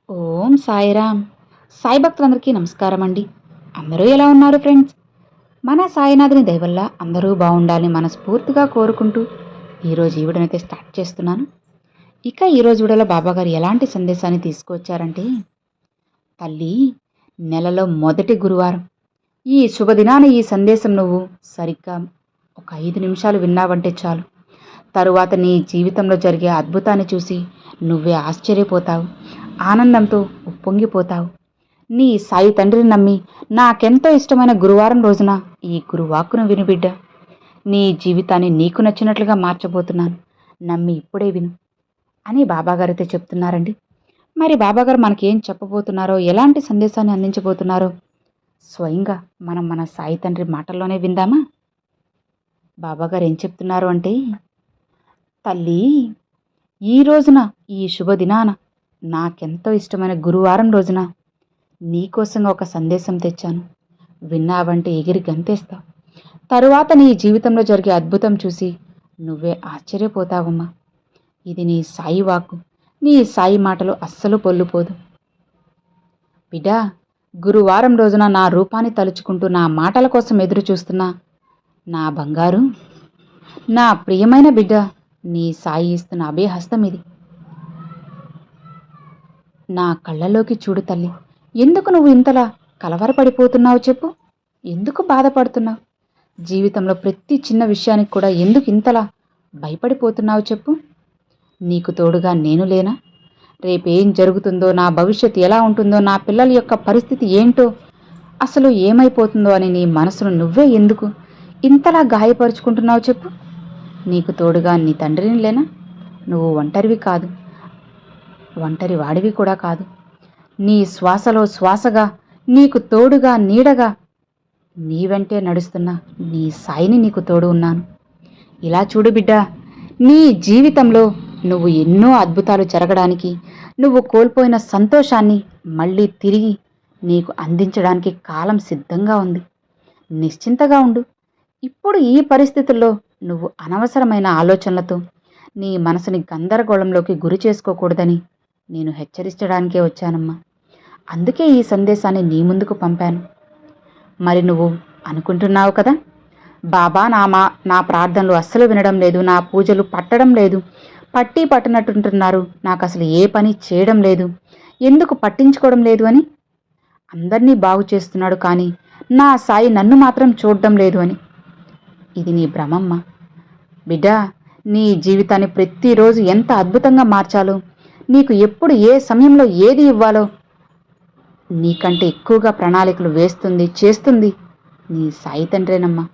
ఓం సాయిరామ్. సాయి భక్తులందరికీ నమస్కారం అండి. అందరూ ఎలా ఉన్నారు ఫ్రెండ్స్? మన సాయినాథుని దయ వల్ల అందరూ బాగుండాలని మనస్ఫూర్తిగా కోరుకుంటూ ఈరోజు ఈ వీడియోనైతే స్టార్ట్ చేస్తున్నాను. ఇక ఈరోజు వీడియోలో బాబాగారు ఎలాంటి సందేశాన్ని తీసుకువచ్చారంటే, తల్లి, నెలలో మొదటి గురువారం ఈ శుభదినాన ఈ సందేశం నువ్వు సరిగ్గా ఒక 5 నిమిషాలు విన్నావంటే చాలు. తరువాత నీ జీవితంలో జరిగే అద్భుతాన్ని చూసి నువ్వే ఆశ్చర్యపోతావు, ఆనందంతో ఉప్పొంగిపోతావు. నీ సాయి తండ్రిని నమ్మి నాకెంతో ఇష్టమైన గురువారం రోజున ఈ గురువాక్కును విను బిడ్డ. నీ జీవితాన్ని నీకు నచ్చినట్లుగా మార్చబోతున్నాను, నమ్మి ఇప్పుడే విను అని బాబాగారైతే చెప్తున్నారండి. మరి బాబాగారు మనకేం చెప్పబోతున్నారో, ఎలాంటి సందేశాన్ని అందించబోతున్నారో స్వయంగా మనం మన సాయి తండ్రి మాటల్లోనే విందామా? బాబాగారు ఏం చెప్తున్నారు అంటే, తల్లి, ఈ రోజున ఈ శుభదినాన నాకెంతో ఇష్టమైన గురువారం రోజున నీకోసంగా ఒక సందేశం తెచ్చాను. విన్నావంటే ఎగిరి గంతేస్తావు. తరువాత నీ జీవితంలో జరిగే అద్భుతం చూసి నువ్వే ఆశ్చర్యపోతావమ్మా. ఇది నీ సాయి వాక్కు, నీ సాయి మాటలు అస్సలు పొల్లుపోదు. బిడ్డా, గురువారం రోజున నా రూపాన్ని తలుచుకుంటూ నా మాటల కోసం ఎదురు చూస్తున్నా నా బంగారు, నా ప్రియమైన బిడ్డ, నీ సాయి ఇస్తున్న అభయహస్తం ఇది. నా కళ్ళలోకి చూడు తల్లి. ఎందుకు నువ్వు ఇంతలా కలవరపడిపోతున్నావు చెప్పు? ఎందుకు బాధపడుతున్నావు? జీవితంలో ప్రతి చిన్న విషయానికి కూడా ఎందుకు ఇంతలా భయపడిపోతున్నావు చెప్పు? నీకు తోడుగా నేను లేనా? రేపేం జరుగుతుందో, నా భవిష్యత్తు ఎలా ఉంటుందో, నా పిల్లల యొక్క పరిస్థితి ఏంటో, అసలు ఏమైపోతుందో అని నీ మనసును నువ్వే ఎందుకు ఇంతలా గాయపరుచుకుంటున్నావు చెప్పు? నీకు తోడుగా నీ తండ్రిని లేనా? నువ్వు ఒంటరివి కాదు, ఒంటరి వాడివి కూడా కాదు. నీ శ్వాసలో శ్వాసగా, నీకు తోడుగా నీడగా, నీ వెంటే నడుస్తున్న నీ సాయిని నీకు తోడు ఉన్నాను. ఇలా చూడు బిడ్డా, నీ జీవితంలో నువ్వు ఎన్నో అద్భుతాలు జరగడానికి, నువ్వు కోల్పోయిన సంతోషాన్ని మళ్ళీ తిరిగి నీకు అందించడానికి కాలం సిద్ధంగా ఉంది. నిశ్చింతగా ఉండు. ఇప్పుడు ఈ పరిస్థితుల్లో నువ్వు అనవసరమైన ఆలోచనలతో నీ మనసుని గందరగోళంలోకి గురి చేసుకోకూడదని నేను హెచ్చరించడానికే వచ్చానమ్మా. అందుకే ఈ సందేశాన్ని నీ ముందుకు పంపాను. మరి నువ్వు అనుకుంటున్నావు కదా, బాబా నా ప్రార్థనలు అస్సలు వినడం లేదు, నా పూజలు పట్టడం లేదు, పట్టనట్టుంటున్నారు, నాకు అసలు ఏ పని చేయడం లేదు, ఎందుకు పట్టించుకోవడం లేదు అని. అందరినీ బాగు చేస్తున్నాడు కానీ నా సాయి నన్ను మాత్రం చూడడం లేదు అని. ఇది నీ భ్రమమ్మ. బిడ్డా, నీ జీవితాన్ని ప్రతిరోజు ఎంత అద్భుతంగా మార్చాలో, నీకు ఎప్పుడు ఏ సమయంలో ఏది ఇవ్వాలో నీకంటే ఎక్కువగా ప్రణాళికలు వేస్తుంది, చేస్తుంది నీ సాయి తండ్రేనమ్మా.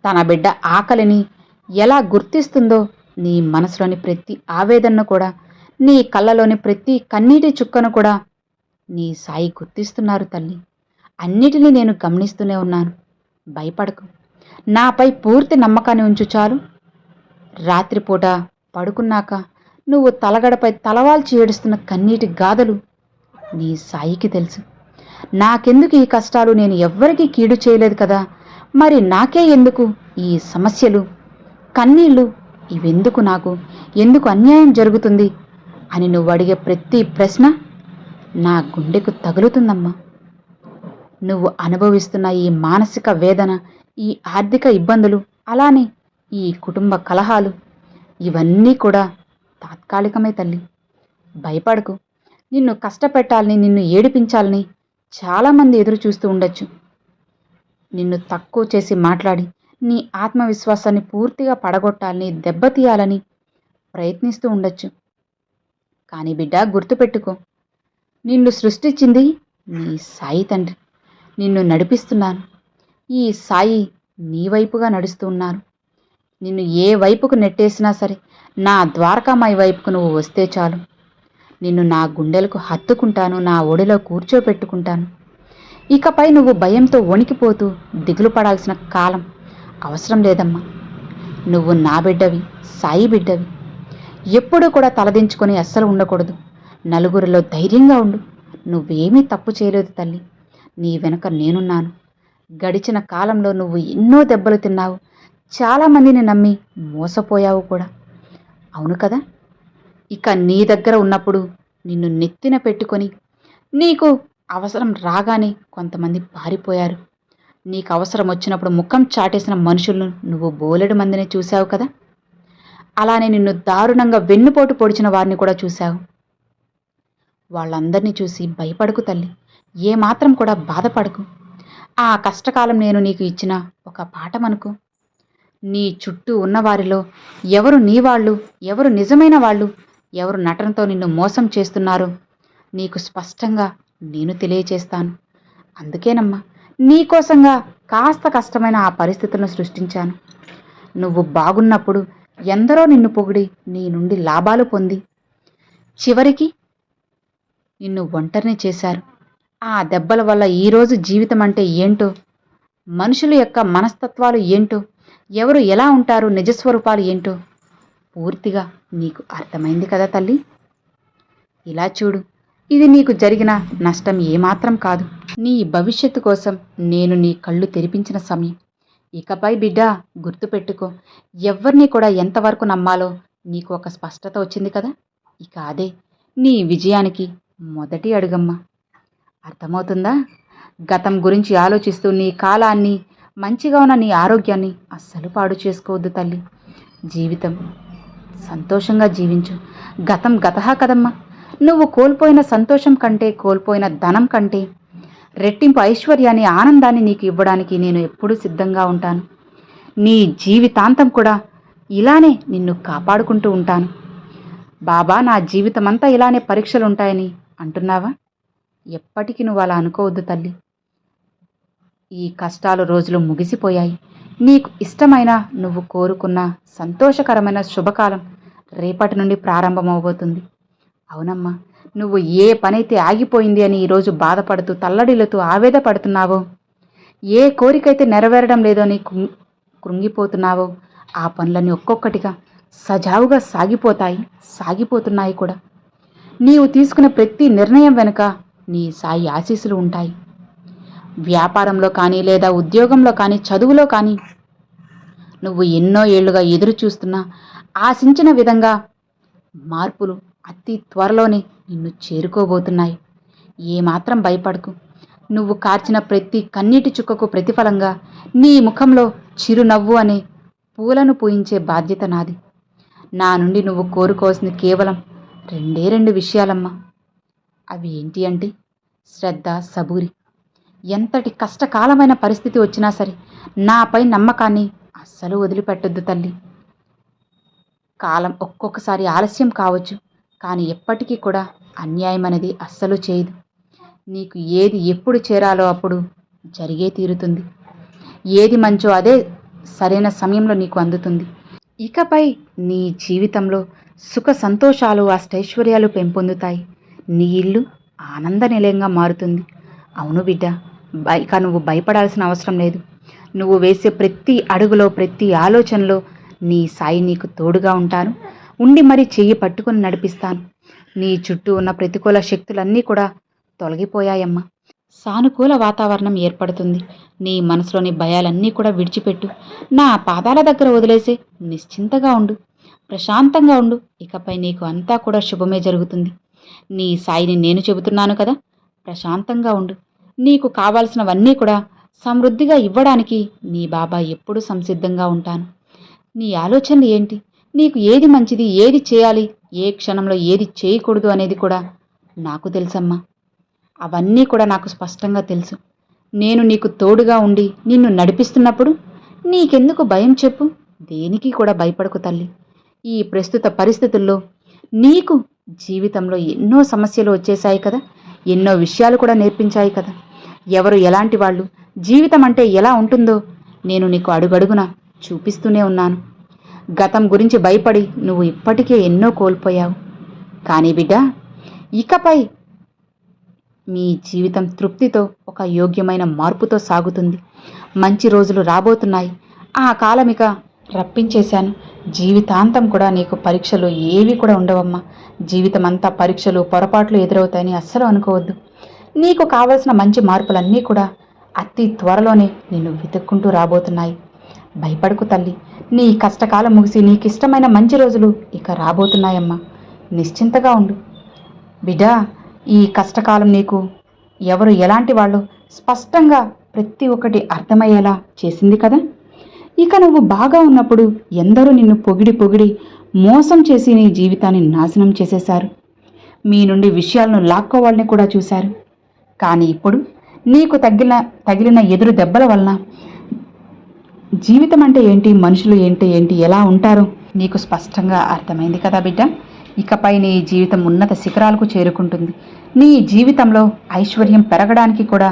తన బిడ్డ ఆకలిని ఎలా గుర్తిస్తుందో, నీ మనసులోని ప్రతి ఆవేదనను కూడా, నీ కళ్ళలోని ప్రతి కన్నీటి చుక్కను కూడా నీ సాయి గుర్తిస్తున్నారు తల్లి. అన్నిటినీ నేను గమనిస్తూనే ఉన్నాను. భయపడకు, నాపై పూర్తి నమ్మకాన్ని ఉంచు చాలు. రాత్రిపూట పడుకున్నాక నువ్వు తలగడపై తలవాల్చి ఏడుస్తున్న కన్నీటి గాథలు నీ సాయికి తెలుసు. నాకెందుకు ఈ కష్టాలు, నేను ఎవ్వరికీ కీడు చేయలేదు కదా, మరి నాకే ఎందుకు ఈ సమస్యలు, కన్నీళ్ళు, ఇవెందుకు, నాకు ఎందుకు అన్యాయం జరుగుతుంది అని నువ్వు అడిగే ప్రతి ప్రశ్న నా గుండెకు తగులుతుందమ్మా. నువ్వు అనుభవిస్తున్న ఈ మానసిక వేదన, ఈ ఆర్థిక ఇబ్బందులు, అలానే ఈ కుటుంబ కలహాలు, ఇవన్నీ కూడా తాత్కాలికమే తల్లి. భయపడకు. నిన్ను కష్టపెట్టాలని, నిన్ను ఏడిపించాలని చాలామంది ఎదురు చూస్తూ ఉండొచ్చు. నిన్ను తక్కువ చేసి మాట్లాడి నీ ఆత్మవిశ్వాసాన్ని పూర్తిగా పడగొట్టాలని, దెబ్బతీయాలని ప్రయత్నిస్తూ ఉండొచ్చు. కానీ బిడ్డ, గుర్తుపెట్టుకో, నిన్ను సృష్టించింది నీ సాయి తండ్రి. నిన్ను నడిపిస్తున్నాను. ఈ సాయి నీ వైపుగా నడుస్తూ ఉన్నారు. నిన్ను ఏ వైపుకు నెట్టేసినా సరే నా ద్వారకామాయి వైపుకు నువ్వు వస్తే చాలు. నిన్ను నా గుండెలకు హత్తుకుంటాను, నా ఒడిలో కూర్చోపెట్టుకుంటాను. ఇకపై నువ్వు భయంతో వణికిపోతూ దిగులు పడాల్సిన కాలం అవసరం లేదమ్మా. నువ్వు నా బిడ్డవి, సాయి బిడ్డవి. ఎప్పుడూ కూడా తలదించుకొని అస్సలు ఉండకూడదు. నలుగురిలో ధైర్యంగా ఉండు. నువ్వేమీ తప్పు చేయలేదు తల్లి. నీ వెనుక నేనున్నాను. గడిచిన కాలంలో నువ్వు ఎన్నో దెబ్బలు తిన్నావు, చాలామందిని నమ్మి మోసపోయావు కూడా, అవును కదా? ఇక నీ దగ్గర ఉన్నప్పుడు నిన్ను నెత్తిన పెట్టుకొని నీకు అవసరం రాగానే కొంతమంది పారిపోయారు. నీకు అవసరం వచ్చినప్పుడు ముఖం చాటేసిన మనుషులను నువ్వు బోలెడు మందిని చూశావు కదా. అలానే నిన్ను దారుణంగా వెన్నుపోటు పొడిచిన వారిని కూడా చూశావు. వాళ్ళందరినీ చూసి భయపడకు తల్లి, ఏమాత్రం కూడా బాధపడకు. ఆ కష్టకాలం నేను నీకు ఇచ్చిన ఒక పాఠమనుకో. నీ చుట్టూ ఉన్నవారిలో ఎవరు నీ వాళ్ళు, ఎవరు నిజమైన వాళ్ళు, ఎవరు నటనతో నిన్ను మోసం చేస్తున్నారో నీకు స్పష్టంగా నేను తెలియచేస్తాను. అందుకేనమ్మా నీకోసంగా కాస్త కష్టమైన ఆ పరిస్థితులను సృష్టించాను. నువ్వు బాగున్నప్పుడు ఎందరో నిన్ను పొగిడి నీ నుండి లాభాలు పొంది చివరికి నిన్ను ఒంటరిని చేశారు. ఆ దెబ్బల వల్ల ఈరోజు జీవితం అంటే ఏంటో, మనుషుల యొక్క మనస్తత్వాలు ఏంటో, ఎవరు ఎలా ఉంటారు, నిజస్వరూపాలు ఏంటో పూర్తిగా నీకు అర్థమైంది కదా తల్లి. ఇలా చూడు, ఇది నీకు జరిగిన నష్టం ఏమాత్రం కాదు. నీ భవిష్యత్తు కోసం నేను నీ కళ్ళు తెరిపించిన సమయం. ఇకపై బిడ్డ గుర్తుపెట్టుకో, ఎవరిని కూడా ఎంతవరకు నమ్మాలో నీకు ఒక స్పష్టత వచ్చింది కదా. ఇక అదే నీ విజయానికి మొదటి అడుగమ్మా. అర్థమవుతుందా? గతం గురించి ఆలోచిస్తూ నీ కాలాన్ని, మంచిగా ఉన్న నీ ఆరోగ్యాన్ని అస్సలు పాడు చేసుకోవద్దు తల్లి. జీవితం సంతోషంగా జీవించు. గతం గతహ కదమ్మా. నువ్వు కోల్పోయిన సంతోషం కంటే, కోల్పోయిన ధనం కంటే రెట్టింపు ఐశ్వర్యాన్ని, ఆనందాన్ని నీకు ఇవ్వడానికి నేను ఎప్పుడూ సిద్ధంగా ఉంటాను. నీ జీవితాంతం కూడా ఇలానే నిన్ను కాపాడుకుంటూ ఉంటాను. బాబా నా జీవితమంతా ఇలానే పరీక్షలు ఉంటాయని అంటున్నావా? ఎప్పటికీ నువ్వు అలా అనుకోవద్దు తల్లి. ఈ కష్టాలు రోజులు ముగిసిపోయాయి. నీకు ఇష్టమైన, నువ్వు కోరుకున్న సంతోషకరమైన శుభకాలం రేపటి నుండి ప్రారంభమవబోతుంది. అవునమ్మా, నువ్వు ఏ పనైతే ఆగిపోయింది అని ఈరోజు బాధపడుతూ, తల్లడిల్లుతూ ఆవేద పడుతున్నావో, ఏ కోరికైతే నెరవేరడం లేదో అని కృంగిపోతున్నావో, ఆ పనులన్నీ ఒక్కొక్కటిగా సజావుగా సాగిపోతున్నాయి కూడా. నీవు తీసుకున్న ప్రతి నిర్ణయం వెనుక నీ సాయి ఆశీస్సులు ఉంటాయి. వ్యాపారంలో కానీ, లేదా ఉద్యోగంలో కానీ, చదువులో కానీ నువ్వు ఎన్నో ఏళ్లుగా ఎదురు చూస్తున్నా ఆశించిన విధంగా మార్పులు అతి త్వరలోనే నిన్ను చేరుకోబోతున్నాయి. ఏమాత్రం భయపడకు. నువ్వు కార్చిన ప్రతి కన్నీటి చుక్కకు ప్రతిఫలంగా నీ ముఖంలో చిరునవ్వు అనే పూలను పూయించే బాధ్యత నాది. నా నుండి నువ్వు కోరుకోవాల్సింది కేవలం రెండు విషయాలమ్మా. అవి ఏంటి అంటే శ్రద్ధ, సబూరి. ఎంతటి కష్టకాలమైన పరిస్థితి వచ్చినా సరే నాపై నమ్మకాన్ని అస్సలు వదిలిపెట్టొద్దు తల్లి. కాలం ఒక్కొక్కసారి ఆలస్యం కావచ్చు, కానీ ఎప్పటికీ కూడా అన్యాయం అనేది అస్సలు చేయదు. నీకు ఏది ఎప్పుడు చేరాలో అప్పుడు జరిగే తీరుతుంది. ఏది మంచో అదే సరైన సమయంలో నీకు అందుతుంది. ఇకపై నీ జీవితంలో సుఖ సంతోషాలు, అష్టైశ్వర్యాలు పెంపొందుతాయి. నీ ఇల్లు ఆనంద నిలయంగా మారుతుంది. అవును బిడ్డ, ఇక నువ్వు భయపడాల్సిన అవసరం లేదు. నువ్వు వేసే ప్రతి అడుగులో, ప్రతి ఆలోచనలో నీ సాయి నీకు తోడుగా ఉంటాను. ఉండి మరీ చెయ్యి పట్టుకుని నడిపిస్తాను. నీ చుట్టూ ఉన్న ప్రతికూల శక్తులన్నీ కూడా తొలగిపోయాయమ్మా. సానుకూల వాతావరణం ఏర్పడుతుంది. నీ మనసులోని భయాలన్నీ కూడా విడిచిపెట్టు. నా పాదాల దగ్గర వదిలేసి నిశ్చింతగా ఉండు, ప్రశాంతంగా ఉండు. ఇకపై నీకు అంతా కూడా శుభమే జరుగుతుంది. నీ సాయిని నేను చెబుతున్నాను కదా, ప్రశాంతంగా ఉండు. నీకు కావాల్సినవన్నీ కూడా సమృద్ధిగా ఇవ్వడానికి నీ బాబా ఎప్పుడూ సంసిద్ధంగా ఉంటాను. నీ ఆలోచనలు ఏంటి, నీకు ఏది మంచిది, ఏది చేయాలి, ఏ క్షణంలో ఏది చేయకూడదు అనేది కూడా నాకు తెలుసమ్మా. అవన్నీ కూడా నాకు స్పష్టంగా తెలుసు. నేను నీకు తోడుగా ఉండి నిన్ను నడిపిస్తున్నప్పుడు నీకెందుకు భయం చెప్పు? దేనికి కూడా భయపడకు తల్లి. ఈ ప్రస్తుత పరిస్థితుల్లో నీకు జీవితంలో ఎన్నో సమస్యలు వచ్చేసాయి కదా, ఎన్నో విషయాలు కూడా నేర్పించాయి కదా. ఎవరు ఎలాంటి వాళ్ళు, జీవితం అంటే ఎలా ఉంటుందో నేను నీకు అడుగడుగున చూపిస్తూనే ఉన్నాను. గతం గురించి భయపడి నువ్వు ఇప్పటికే ఎన్నో కోల్పోయావు. కానీ బిడ్డ, ఇకపై మీ జీవితం తృప్తితో, ఒక యోగ్యమైన మార్పుతో సాగుతుంది. మంచి రోజులు రాబోతున్నాయి. ఆ కాలమిక రప్పించేశాను. జీవితాంతం కూడా నీకు పరీక్షలు ఏవి కూడా ఉండవమ్మా. జీవితం అంతా పరీక్షలు, పొరపాట్లు ఎదురవుతాయని అస్సలు అనుకోవద్దు. నీకు కావలసిన మంచి మార్పులన్నీ కూడా అతి త్వరలోనే నిన్ను వెతుక్కుంటూ రాబోతున్నాయి. భయపడకు తల్లి. నీ కష్టకాలం ముగిసి నీకిష్టమైన మంచి రోజులు ఇక రాబోతున్నాయమ్మా. నిశ్చింతగా ఉండు. బిడ్డ, ఈ కష్టకాలం నీకు ఎవరు ఎలాంటి వాళ్ళు స్పష్టంగా ప్రతి ఒక్కటి అర్థమయ్యేలా చేసింది కదా. ఇక నువ్వు బాగా ఉన్నప్పుడు ఎందరూ నిన్ను పొగిడి పొగిడి మోసం చేసి నీ జీవితాన్ని నాశనం చేసేశారు. మీ నుండి విషయాలను లాక్కోవాలని కూడా చూశారు. కానీ ఇప్పుడు నీకు తగిలిన ఎదురు దెబ్బల వలన జీవితం అంటే ఏంటి, మనుషులు ఏంటి ఎలా ఉంటారో నీకు స్పష్టంగా అర్థమైంది కదా బిడ్డ. ఇకపై నీ జీవితం ఉన్నత శిఖరాలకు చేరుకుంటుంది. నీ జీవితంలో ఐశ్వర్యం పెరగడానికి కూడా,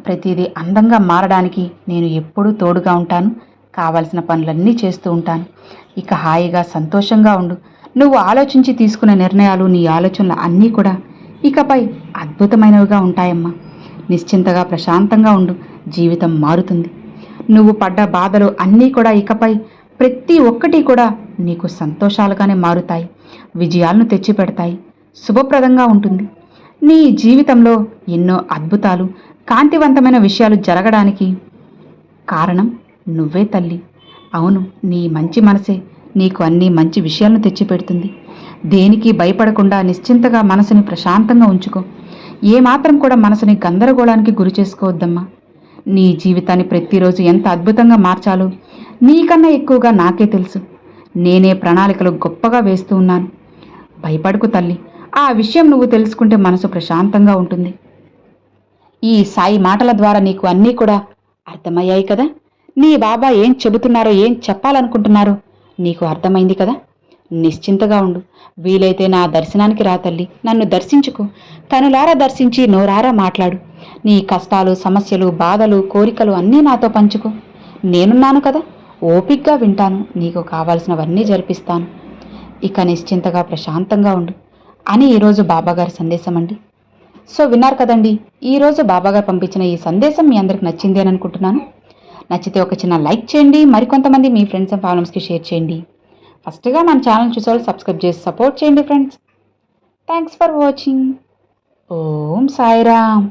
ప్రతిదీ అందంగా మారడానికి నేను ఎప్పుడూ తోడుగా ఉంటాను. కావలసిన పనులన్నీ చేస్తూ ఉంటాను. ఇక హాయిగా సంతోషంగా ఉండు. నువ్వు ఆలోచించి తీసుకున్న నిర్ణయాలు, నీ ఆలోచనలు అన్నీ కూడా ఇకపై అద్భుతమైనవిగా ఉంటాయమ్మా. నిశ్చింతగా ప్రశాంతంగా ఉండు. జీవితం మారుతుంది. నువ్వు పడ్డ బాధలు అన్నీ కూడా ఇకపై ప్రతి ఒక్కటి కూడా నీకు సంతోషాలుగానే మారుతాయి. విజయాలను తెచ్చిపెడతాయి. శుభప్రదంగా ఉంటుంది. నీ జీవితంలో ఎన్నో అద్భుతాలు, కాంతివంతమైన విషయాలు జరగడానికి కారణం నువ్వే తల్లి. అవును, నీ మంచి మనసే నీకు అన్ని మంచి విషయాలను తెచ్చిపెడుతుంది. దేనికి భయపడకుండా నిశ్చింతగా మనసుని ప్రశాంతంగా ఉంచుకో. ఏమాత్రం కూడా మనసుని గందరగోళానికి గురి చేసుకోవద్దమ్మా. నీ జీవితాన్ని ప్రతిరోజు ఎంత అద్భుతంగా మార్చాలో నీకన్నా ఎక్కువగా నాకే తెలుసు. నేనే ప్రణాళికలు గొప్పగా వేస్తూ ఉన్నాను. భయపడకు తల్లి. ఆ విషయం నువ్వు తెలుసుకుంటే మనసు ప్రశాంతంగా ఉంటుంది. ఈ సాయి మాటల ద్వారా నీకు అన్నీ కూడా అర్థమయ్యాయి కదా. నీ బాబా ఏం చెబుతున్నారో, ఏం చెప్పాలనుకుంటున్నారో నీకు అర్థమైంది కదా. నిశ్చింతగా ఉండు. వీలైతే నా దర్శనానికి రా తల్లి. నన్ను దర్శించుకో. కనులారా దర్శించి నోరారా మాట్లాడు. నీ కష్టాలు, సమస్యలు, బాధలు, కోరికలు అన్నీ నాతో పంచుకో. నేనున్నాను కదా. ఓపిగ్గా వింటాను. నీకు కావాల్సినవన్నీ జరిపిస్తాను. ఇక నిశ్చింతగా ప్రశాంతంగా ఉండు అని ఈరోజు బాబాగారి సందేశం అండి. సో విన్నారు కదండి. ఈరోజు బాబాగారు పంపించిన ఈ సందేశం మీ అందరికి నచ్చింది అని అనుకుంటున్నాను. నచ్చితే ఒక చిన్న లైక్ చేయండి. మరికొంతమంది మీ ఫ్రెండ్స్ అండ్ ఫ్యామిలీస్కి షేర్ చేయండి. ఫస్ట్గా మన ఛానల్ చూసేవాళ్ళు సబ్స్క్రైబ్ చేసి సపోర్ట్ చేయండి friends. Thanks for watching. Om Sairam.